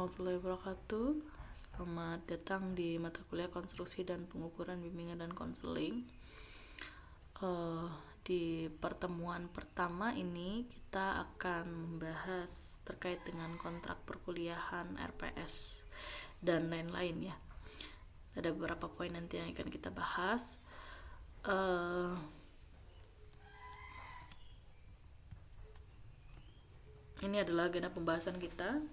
warahmatullahi wabarakatuh. Selamat datang di mata kuliah konstruksi dan pengukuran bimbingan dan konseling. Di pertemuan pertama ini kita akan membahas terkait dengan kontrak perkuliahan, RPS, dan lain-lain ya. Ada beberapa poin nanti yang akan kita bahas. Ini adalah agenda pembahasan kita.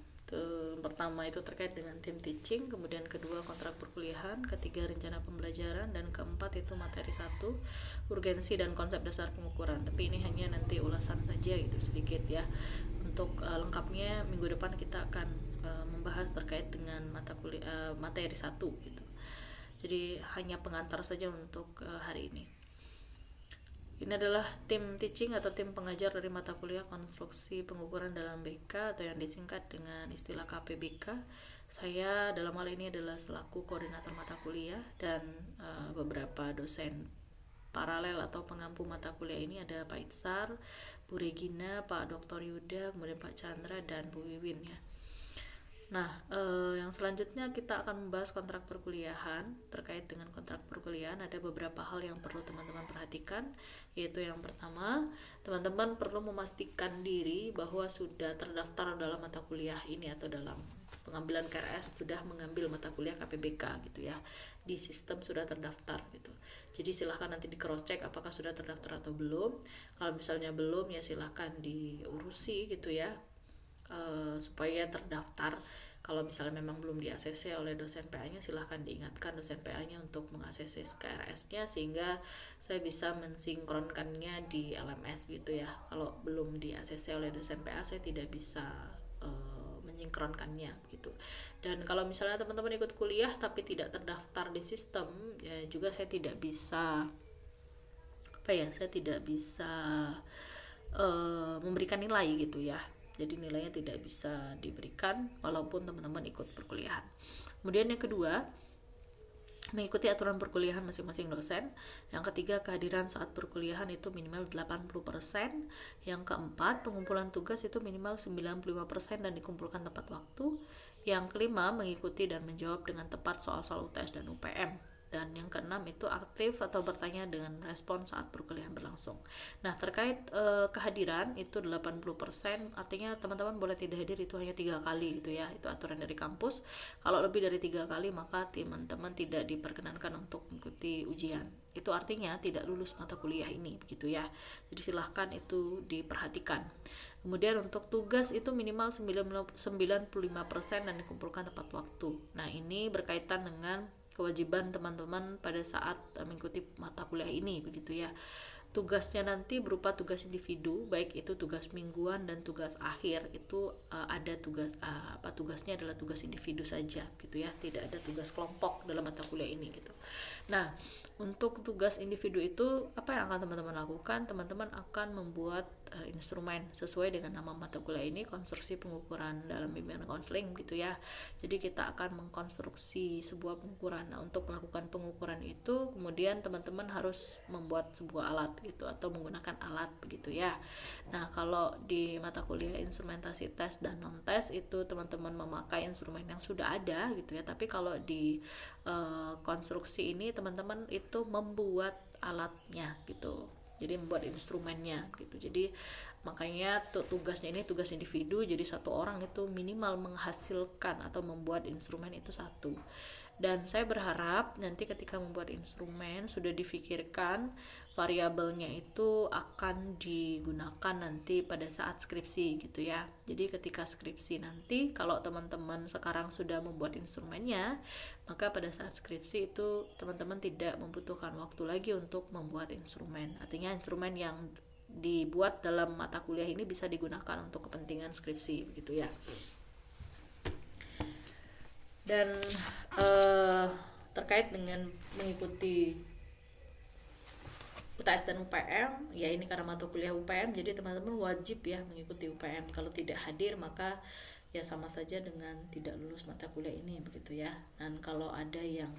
Pertama itu terkait dengan tim teaching, kemudian kedua kontrak perkuliahan, ketiga rencana pembelajaran, dan keempat itu materi 1, urgensi dan konsep dasar pengukuran. Tapi ini hanya nanti ulasan saja gitu sedikit ya. Untuk lengkapnya minggu depan kita akan membahas terkait dengan materi 1 gitu. Jadi hanya pengantar saja untuk hari ini. Ini adalah tim teaching atau tim pengajar dari mata kuliah konstruksi pengukuran dalam BK atau yang disingkat dengan istilah KPBK. Saya dalam hal ini adalah selaku koordinator mata kuliah dan beberapa dosen paralel atau pengampu mata kuliah ini ada Pak Itsar, Bu Regina, Pak Dr. Yuda, kemudian Pak Chandra dan Bu Wiwin ya. Nah, yang selanjutnya kita akan membahas kontrak perkuliahan. Terkait dengan kontrak perkuliahan ada beberapa hal yang perlu teman-teman perhatikan, yaitu yang pertama, teman-teman perlu memastikan diri bahwa sudah terdaftar dalam mata kuliah ini atau dalam pengambilan KRS sudah mengambil mata kuliah KPBK gitu ya. Di sistem sudah terdaftar gitu. Jadi silahkan nanti di cross check apakah sudah terdaftar atau belum. Kalau misalnya belum ya silahkan diurusi gitu ya. Supaya terdaftar. Kalau misalnya memang belum di-ACC oleh dosen PA-nya, silahkan diingatkan dosen PA-nya untuk meng-ACC KRS-nya sehingga saya bisa mensinkronkannya di LMS gitu ya. Kalau belum di-ACC oleh dosen PA, saya tidak bisa mensinkronkannya gitu. Dan kalau misalnya teman-teman ikut kuliah tapi tidak terdaftar di sistem, ya juga saya tidak bisa memberikan nilai gitu ya. Jadi nilainya tidak bisa diberikan walaupun teman-teman ikut perkuliahan. Kemudian yang kedua, mengikuti aturan perkuliahan masing-masing dosen. Yang ketiga, kehadiran saat perkuliahan itu minimal 80%. Yang keempat, pengumpulan tugas itu minimal 95% dan dikumpulkan tepat waktu. Yang kelima, mengikuti dan menjawab dengan tepat soal-soal UTS dan UPM. Dan yang keenam itu aktif atau bertanya dengan respon saat perkuliahan berlangsung. Nah, terkait kehadiran itu 80%, artinya teman-teman boleh tidak hadir itu hanya 3 kali gitu ya. Itu aturan dari kampus. Kalau lebih dari 3 kali maka teman-teman tidak diperkenankan untuk mengikuti ujian. Itu artinya tidak lulus mata kuliah ini begitu ya. Jadi silahkan itu diperhatikan. Kemudian untuk tugas itu minimal 95% dan dikumpulkan tepat waktu. Nah, ini berkaitan dengan kewajiban teman-teman pada saat mengikuti mata kuliah ini begitu ya. Tugasnya nanti berupa tugas individu, baik itu tugas mingguan dan tugas akhir. Itu ada tugasnya adalah tugas individu saja gitu ya, tidak ada tugas kelompok dalam mata kuliah ini gitu. Nah, untuk tugas individu itu apa yang akan teman-teman lakukan? Teman-teman akan membuat instrumen sesuai dengan nama mata kuliah ini, konstruksi pengukuran dalam bimbingan konseling gitu ya. Jadi kita akan mengkonstruksi sebuah pengukuran. Nah, untuk melakukan pengukuran itu kemudian teman-teman harus membuat sebuah alat gitu atau menggunakan alat begitu ya. Nah, kalau di mata kuliah instrumentasi tes dan non tes itu teman-teman memakai instrumen yang sudah ada gitu ya. Tapi kalau di konstruksi ini teman-teman itu membuat alatnya gitu. Jadi membuat instrumennya gitu. Jadi makanya tugasnya ini tugas individu. Jadi satu orang itu minimal menghasilkan atau membuat instrumen itu satu. Dan saya berharap nanti ketika membuat instrumen sudah difikirkan variabelnya itu akan digunakan nanti pada saat skripsi gitu ya. Jadi ketika skripsi nanti kalau teman-teman sekarang sudah membuat instrumennya, maka pada saat skripsi itu teman-teman tidak membutuhkan waktu lagi untuk membuat instrumen. Artinya instrumen yang dibuat dalam mata kuliah ini bisa digunakan untuk kepentingan skripsi begitu ya. Dan terkait dengan mengikuti UTS dan UPM, ya ini karena mata kuliah UPM, jadi teman-teman wajib ya mengikuti UPM. Kalau tidak hadir maka ya sama saja dengan tidak lulus mata kuliah ini begitu ya. Dan kalau ada yang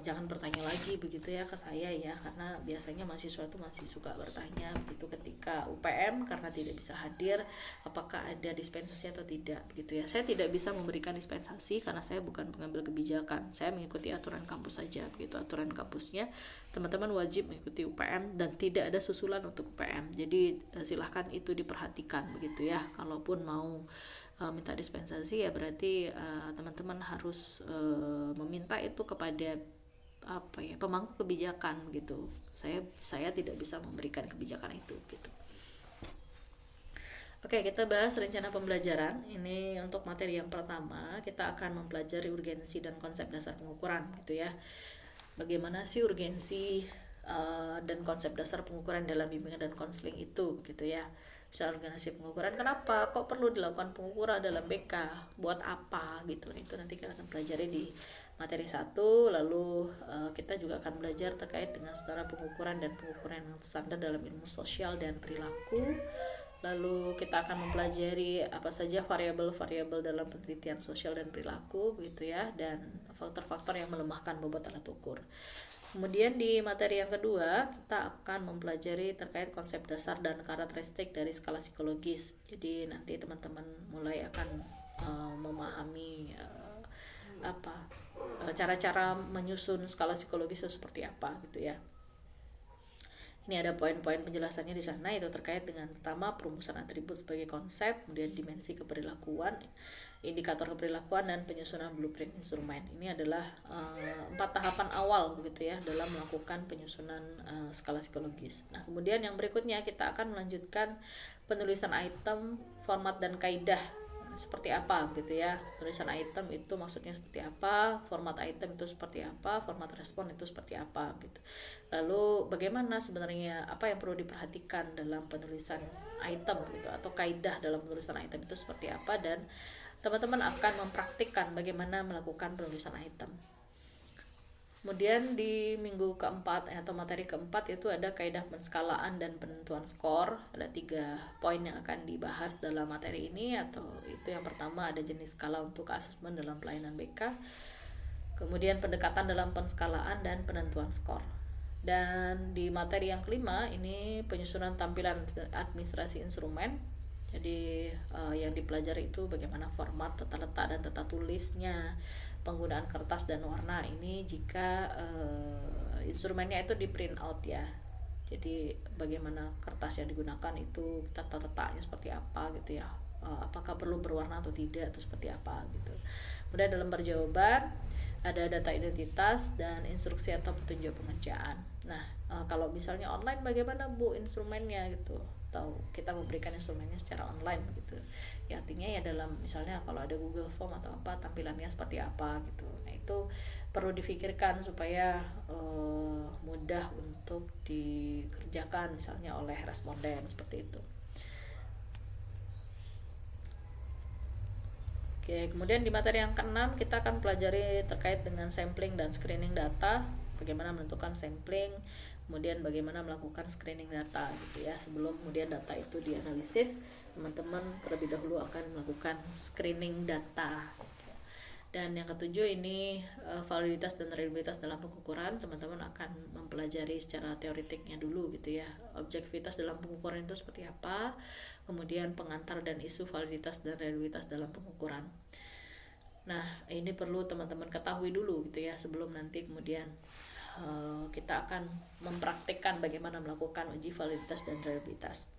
jangan bertanya lagi begitu ya ke saya ya, karena biasanya mahasiswa itu masih suka bertanya begitu ketika UPM karena tidak bisa hadir, apakah ada dispensasi atau tidak begitu ya. Saya tidak bisa memberikan dispensasi karena saya bukan pengambil kebijakan, saya mengikuti aturan kampus saja begitu. Aturan kampusnya teman-teman wajib mengikuti UPM dan tidak ada susulan untuk UPM, jadi silahkan itu diperhatikan begitu ya. Kalaupun mau minta dispensasi ya berarti teman-teman harus meminta itu kepada pemangku kebijakan gitu. Saya tidak bisa memberikan kebijakan itu gitu. Oke, kita bahas rencana pembelajaran. Ini untuk materi yang pertama, kita akan mempelajari urgensi dan konsep dasar pengukuran gitu ya. Bagaimana sih urgensi dan konsep dasar pengukuran dalam bimbingan dan konseling itu gitu ya. Misalnya organisasi pengukuran, kenapa kok perlu dilakukan pengukuran dalam BK, buat apa gitu. Itu nanti kita akan pelajari di materi 1. Lalu kita juga akan belajar terkait dengan setara pengukuran dan pengukuran standar dalam ilmu sosial dan perilaku. Lalu kita akan mempelajari apa saja variabel-variabel dalam penelitian sosial dan perilaku begitu ya, dan faktor-faktor yang melemahkan bobot alat ukur. Kemudian di materi yang kedua kita akan mempelajari terkait konsep dasar dan karakteristik dari skala psikologis. Jadi nanti teman-teman mulai akan memahami cara-cara menyusun skala psikologis itu seperti apa gitu ya. Ini ada poin-poin penjelasannya di sana, itu terkait dengan pertama perumusan atribut sebagai konsep, kemudian dimensi keperilakuan, indikator keperilakuan, dan penyusunan blueprint instrumen. Ini adalah 4 tahapan awal begitu ya dalam melakukan penyusunan skala psikologis. Nah, kemudian yang berikutnya kita akan melanjutkan penulisan item, format dan kaidah seperti apa gitu ya. Tulisan item itu maksudnya seperti apa, format item itu seperti apa, format respon itu seperti apa gitu. Lalu bagaimana sebenarnya apa yang perlu diperhatikan dalam penulisan item gitu, atau kaidah dalam penulisan item itu seperti apa, dan teman-teman akan mempraktikkan bagaimana melakukan penulisan item. Kemudian di minggu keempat atau materi keempat itu ada kaidah penskalaan dan penentuan skor. Ada 3 poin yang akan dibahas dalam materi ini, atau itu yang pertama ada jenis skala untuk asesmen dalam pelayanan BK, kemudian pendekatan dalam penskalaan dan penentuan skor. Dan di materi yang kelima ini penyusunan tampilan administrasi instrumen. Jadi yang dipelajari itu bagaimana format, tata letak dan tata tulisnya, penggunaan kertas dan warna. Ini jika instrumennya itu di print out ya. Jadi bagaimana kertas yang digunakan itu tata letaknya seperti apa gitu ya. Apakah perlu berwarna atau tidak, atau seperti apa gitu. Kemudian dalam berjawaban ada data identitas dan instruksi atau petunjuk pengerjaan. Nah, kalau misalnya online bagaimana Bu instrumennya gitu, atau kita memberikan instrumennya secara online begitu ya, artinya ya dalam misalnya kalau ada Google Form atau apa, tampilannya seperti apa gitu. Nah, itu perlu difikirkan supaya mudah untuk dikerjakan misalnya oleh responden seperti itu. Oke, kemudian di materi yang ke-6 kita akan pelajari terkait dengan sampling dan screening data, bagaimana menentukan sampling, kemudian bagaimana melakukan screening data gitu ya. Sebelum kemudian data itu dianalisis, teman-teman terlebih dahulu akan melakukan screening data. Dan yang ketujuh ini validitas dan reliabilitas dalam pengukuran. Teman-teman akan mempelajari secara teoritiknya dulu gitu ya. Objektivitas dalam pengukuran itu seperti apa, kemudian pengantar dan isu validitas dan reliabilitas dalam pengukuran. Nah, ini perlu teman-teman ketahui dulu gitu ya, sebelum nanti kemudian kita akan mempraktikkan bagaimana melakukan uji validitas dan reliabilitas.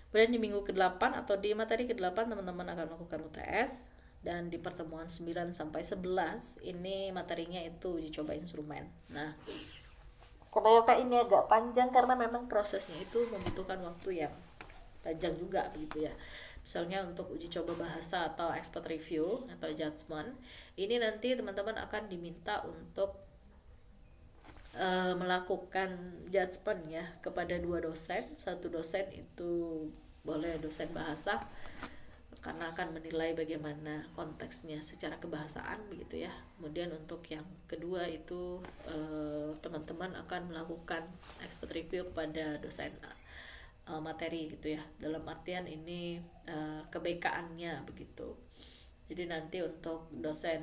Kemudian di minggu ke-8 atau di materi ke-8 teman-teman akan melakukan UTS. Dan di pertemuan 9 sampai 11 ini materinya itu uji coba instrumen. Nah, ternyata ini agak panjang karena memang prosesnya itu membutuhkan waktu yang panjang juga begitu ya. Misalnya untuk uji coba bahasa atau expert review atau judgement, ini nanti teman-teman akan diminta untuk melakukan judgement ya kepada 2 dosen. Satu dosen itu boleh dosen bahasa, karena akan menilai bagaimana konteksnya secara kebahasaan begitu ya. Kemudian untuk yang kedua itu teman-teman akan melakukan expert review kepada dosen materi gitu ya, dalam artian ini ke BK-annya begitu. Jadi nanti untuk dosen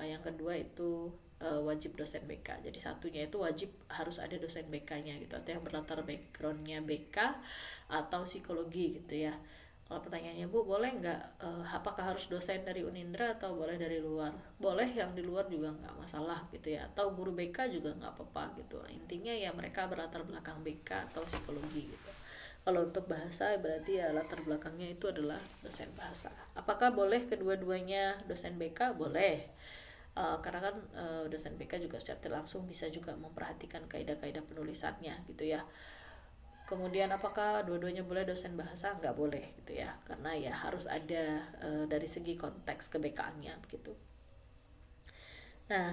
yang kedua itu wajib dosen BK. Jadi satunya itu wajib harus ada dosen BK-nya gitu, atau yang berlatar backgroundnya BK atau psikologi gitu ya. Kalau pertanyaannya, Bu, boleh nggak apakah harus dosen dari Unindra atau boleh dari luar? Boleh, yang di luar juga nggak masalah gitu ya, atau guru BK juga nggak apa-apa gitu. Intinya ya mereka berlatar belakang BK atau psikologi gitu. Kalau untuk bahasa berarti ya latar belakangnya itu adalah dosen bahasa. Apakah boleh kedua-duanya dosen BK? Boleh. Karena kan dosen BK juga secara langsung bisa juga memperhatikan kaidah-kaidah penulisannya gitu ya. Kemudian apakah dua-duanya boleh dosen bahasa? Nggak boleh gitu ya, karena ya harus ada dari segi konteks kebekaannya begitu. Nah,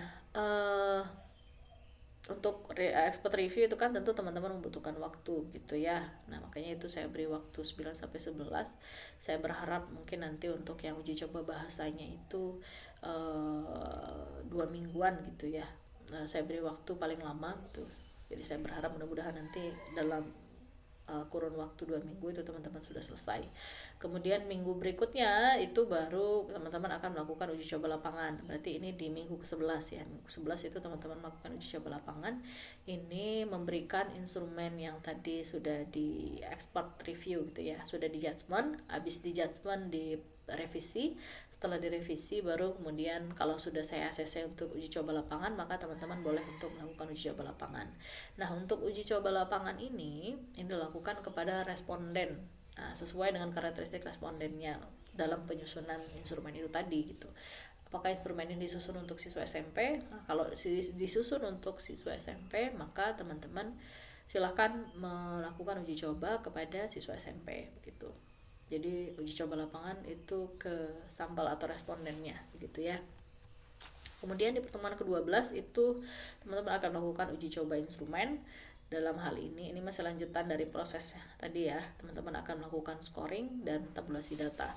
untuk expert review itu kan tentu teman-teman membutuhkan waktu gitu ya. Nah, makanya itu saya beri waktu 9 sampai 11. Saya berharap mungkin nanti untuk yang uji coba bahasanya itu 2 mingguan gitu ya. Nah, saya beri waktu paling lama gitu. Jadi saya berharap mudah-mudahan nanti dalam kurun waktu 2 minggu itu teman-teman sudah selesai. Kemudian minggu berikutnya itu baru teman-teman akan melakukan uji coba lapangan. Berarti ini di minggu ke-11 ya. Minggu ke-11 itu teman-teman melakukan uji coba lapangan. Ini memberikan instrumen yang tadi sudah di expert review gitu ya, sudah di judgement, habis di judgement di revisi. Setelah direvisi baru kemudian kalau sudah saya ACC untuk uji coba lapangan, maka teman-teman boleh untuk melakukan uji coba lapangan. Nah, untuk uji coba lapangan ini dilakukan kepada responden. Nah, sesuai dengan karakteristik respondennya dalam penyusunan instrumen itu tadi gitu. Apakah instrumen ini disusun untuk siswa SMP? Nah, kalau disusun untuk siswa SMP, maka teman-teman silahkan melakukan uji coba kepada siswa SMP begitu. Jadi uji coba lapangan itu ke sampel atau respondennya gitu ya. Kemudian di pertemuan ke-12 itu teman-teman akan melakukan uji coba instrumen. Dalam hal ini masih lanjutan dari proses tadi ya. Teman-teman akan melakukan scoring dan tabulasi data.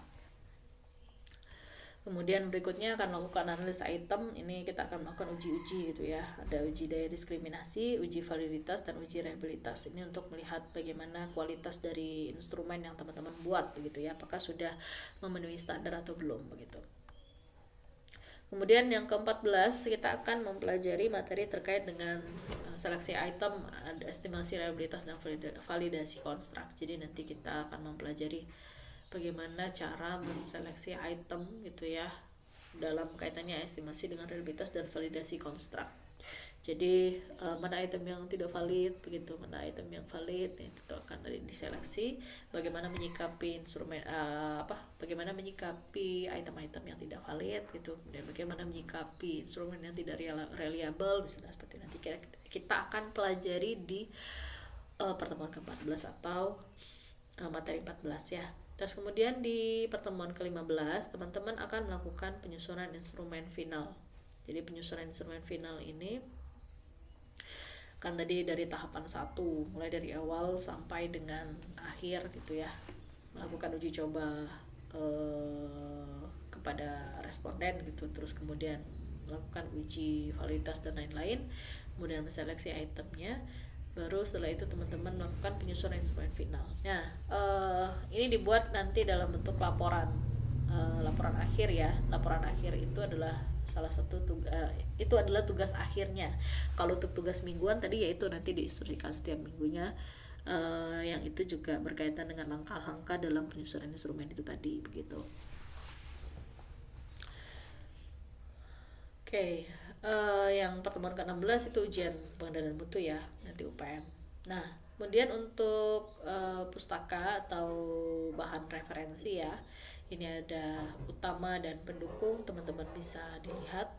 Kemudian berikutnya akan melakukan analisa item. Ini kita akan melakukan uji-uji gitu ya. Ada uji daya diskriminasi, uji validitas, dan uji reliabilitas. Ini untuk melihat bagaimana kualitas dari instrumen yang teman-teman buat begitu ya. Apakah sudah memenuhi standar atau belum begitu. Kemudian yang ke-14 kita akan mempelajari materi terkait dengan seleksi item, estimasi reliabilitas, dan validasi konstruk. Jadi nanti kita akan mempelajari bagaimana cara menseleksi item gitu ya dalam kaitannya estimasi dengan reliabilitas dan validasi konstruk. Jadi mana item yang tidak valid begitu, mana item yang valid itu akan diseleksi. Bagaimana menyikapi instrumen bagaimana menyikapi item-item yang tidak valid gitu, dan bagaimana menyikapi instrumen yang tidak reliable misalnya, seperti nanti kita akan pelajari di pertemuan ke-14 atau materi 14 ya. Terus kemudian di pertemuan ke-15 teman-teman akan melakukan penyusunan instrumen final. Jadi penyusunan instrumen final ini kan tadi dari tahapan 1, mulai dari awal sampai dengan akhir gitu ya, melakukan uji coba kepada responden gitu, terus kemudian melakukan uji validitas dan lain-lain, kemudian menseleksi itemnya, baru setelah itu teman-teman melakukan penyusunan instrumen final. Nah, ini dibuat nanti dalam bentuk laporan akhir ya. Laporan akhir itu adalah salah satu itu adalah tugas akhirnya. Kalau untuk tugas mingguan tadi yaitu nanti diinstruksikan setiap minggunya, yang itu juga berkaitan dengan langkah-langkah dalam penyusunan instrumen itu tadi begitu. Oke. Yang pertemuan ke-16 itu ujian pengendalian mutu ya, nanti UPM. Nah, kemudian untuk pustaka atau bahan referensi ya, ini ada utama dan pendukung, teman-teman bisa dilihat.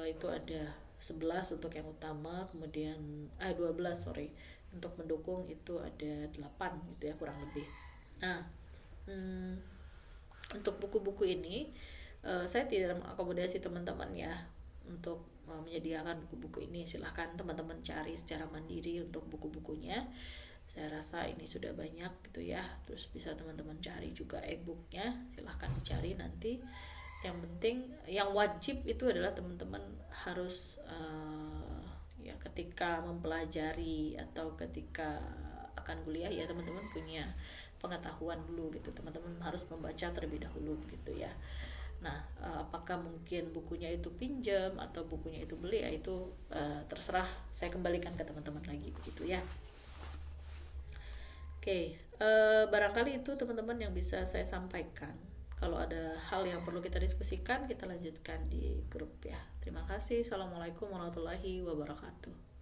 Itu ada 11 untuk yang utama, kemudian 12 sorry, untuk pendukung itu ada 8 gitu ya kurang lebih. Nah, untuk buku-buku ini saya tidak mengakomodasi teman-teman ya untuk menyediakan buku-buku ini. Silahkan teman-teman cari secara mandiri untuk buku-bukunya. Saya rasa ini sudah banyak gitu ya. Terus bisa teman-teman cari juga e-booknya, silahkan dicari nanti. Yang penting, yang wajib itu adalah teman-teman harus ya ketika mempelajari atau ketika akan kuliah ya teman-teman punya pengetahuan dulu gitu. Teman-teman harus membaca terlebih dahulu gitu ya. Nah, apakah mungkin bukunya itu pinjam atau bukunya itu beli, ya itu terserah, saya kembalikan ke teman-teman lagi begitu ya. Oke, barangkali itu teman-teman yang bisa saya sampaikan. Kalau ada hal yang perlu kita diskusikan, kita lanjutkan di grup ya. Terima kasih. Assalamualaikum warahmatullahi wabarakatuh.